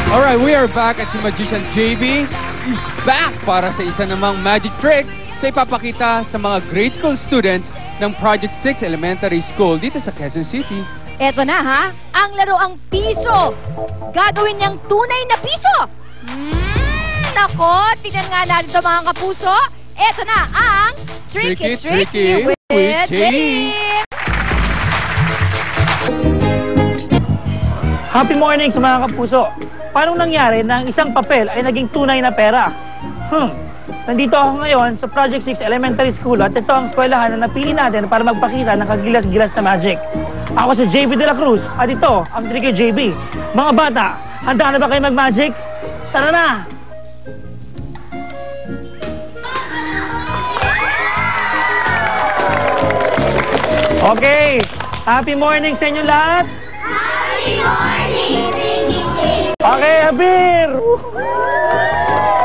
Alright, we are back at si Magician JB is back para sa isa namang magic trick sa ipapakita sa mga grade school students ng Project 6 Elementary School dito sa Quezon City. Eto na ha, ang laruang piso. Gagawin niyang tunay na piso. Nako, tingnan nga natin ito mga kapuso. Eto na ang Tricky with JD. Happy morning sa mga kapuso. Paano nangyari na ang isang papel ay naging tunay na pera? Nandito ako ngayon sa Project 6 Elementary School at ito ang eskwelahan na napili natin para magpakita ng kagilas-gilas na magic. Ako si JB de la Cruz at ito ang Tricky JB. Mga bata, handa na ba kayo mag-magic? Tara na! Okay, happy morning sa inyo lahat! Happy morning, Tricky JB! Okay, Abir!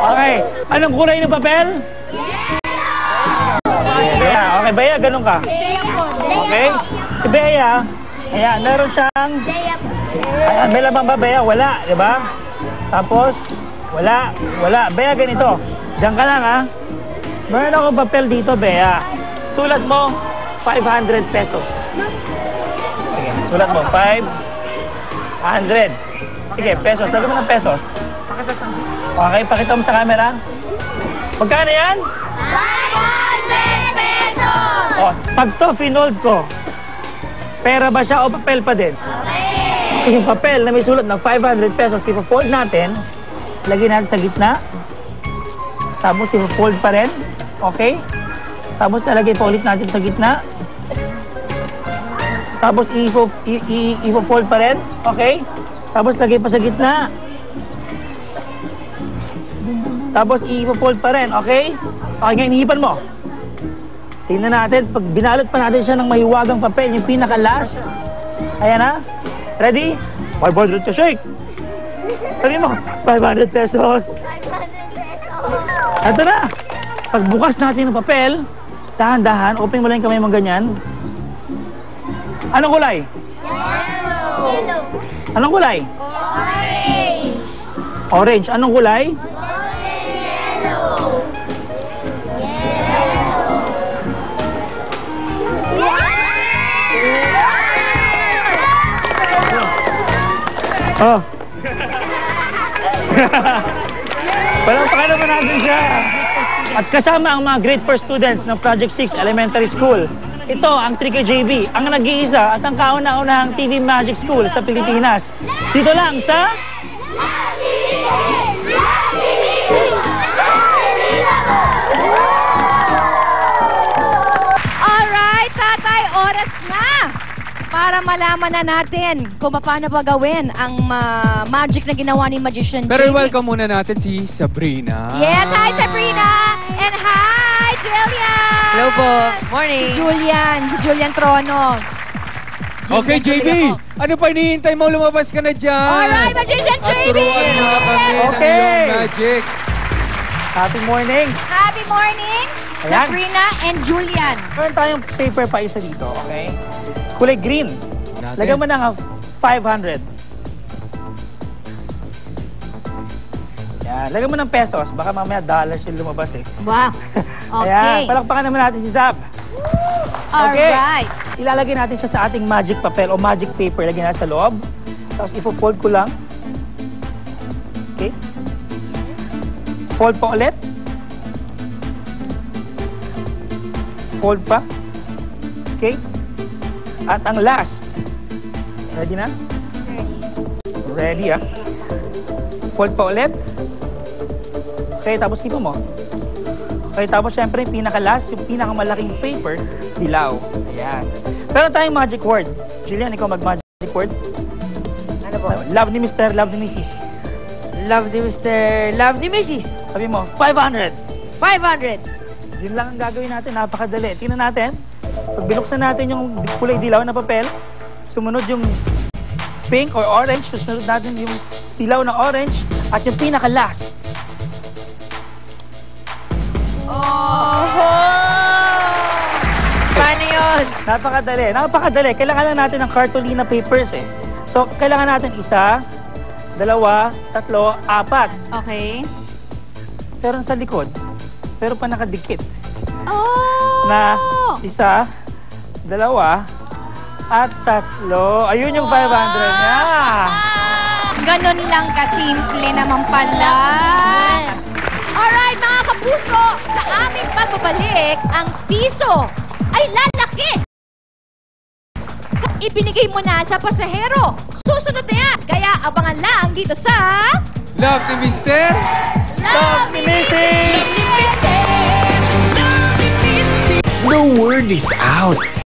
Okay, anong kulay ng papel? Bea. Okay, Bea, ganun ka. Okay, si Bea, ayan, meron siyang... Ayan, may labang ba, Bea? Wala, di ba? Tapos, wala. Bea, ganito. Diyan ka lang, ha? Meron akong papel dito, Bea. Sulat mo, 500 pesos. Sige, sulat mo, 500. Sige, pesos. Lagyan mo ng pesos. Okay, pakita mo sa camera. Magkano yan? 500 pesos! Oh, pag to, finold ko, pera ba siya o papel pa din? Okay. Yung papel na may sulat ng 500 pesos, i-fold natin, lagyan natin sa gitna. Tapos i-fold pa rin. Okay? Tapos nalagay pa ulit natin sa gitna. Tapos i-fold pa rin. Okay? Tapos lagay pa sa gitna. Tapos i-fold pa rin, okay? Okay, ngayon hihipan mo. Tingnan natin, pag binalot pa natin siya ng mahiwagang papel, yung pinaka-last. Ayan na. Ready? 500 to shake. Sabi mo, 500 pesos. 500 pesos. Ito na. Pagbukas natin ng papel, dahan-dahan, open mo lang yung kamay mong ganyan. Anong kulay? Yellow. Anong kulay? Orange. Orange. Anong kulay? Oh. Palangpakan naman natin siya. At kasama ang mga grade 4 students ng Project 6 Elementary School. Ito ang Tricky JB, ang nag-iisa at ang kauna-unahang TV Magic School sa Pilipinas. Dito lang sa... Alright, tatay, oras na para malaman na natin kung paano ba gawin ang magic na ginawa ni Magician JB. Pero welcome muna natin si Sabrina. Yes, hi Sabrina! And hi, Jillian! Hello po. Morning. Si Julian Trono. Okay, JB, ano pa hinihintay mo? Lumabas ka na dyan. Alright, Magician JB! At turuan mo na kami ng iyong magic. Happy morning. Happy morning, Ayan. Sabrina and Julian. Meron tayong paper pa isa dito, okay? Kulay green. Lagyan mo ng 500. Yan. Lagyan mo ng pesos. Baka mamaya dollars yung lumabas eh. Wow. Okay. Ayan. Palakpakan naman natin si Zap. Okay. Alright. Ilalagay natin siya sa ating magic papel o magic paper. Lagyan natin sa loob. Tapos i-fold ko lang. Okay. Fold pa ulit. Fold pa. Okay. At ang last. Ready na? Ready ah. Fold pa ulit. Okay, tapos iba mo. Okay, tapos syempre yung pinaka-last, yung pinakamalaking paper, dilaw. Ayan. Pero tayong magic word. Jillian, ikaw mag-magic word. Ano po? Love ni Mr., love ni Mrs. Love ni Mr. Love ni Mrs. Sabi mo, 500. 500. Yun lang ang gagawin natin, napakadali. Tingnan natin. Pag binuksan natin yung kulay dilaw na papel, sumunod yung pink or orange, susunod natin yung dilaw na orange, at yung pinaka-last. Oh! Paano yun? Napakadali. Kailangan lang natin ng cartolina papers eh. So, kailangan natin isa, dalawa, tatlo, apat. Okay. Pero sa likod, pero pa nakadikit. Oh! Na isa, dalawa, at tatlo. Ayun yung 500 niya. Ganon lang kasimple naman pala. Alright, mga kapuso, sa aming pagbabalik, ang piso ay lalaki. Ibinigay mo na sa pasahero. Susunod na yan. Kaya abangan lang dito sa... Love ni Mr. Love ni Missy! The word is out.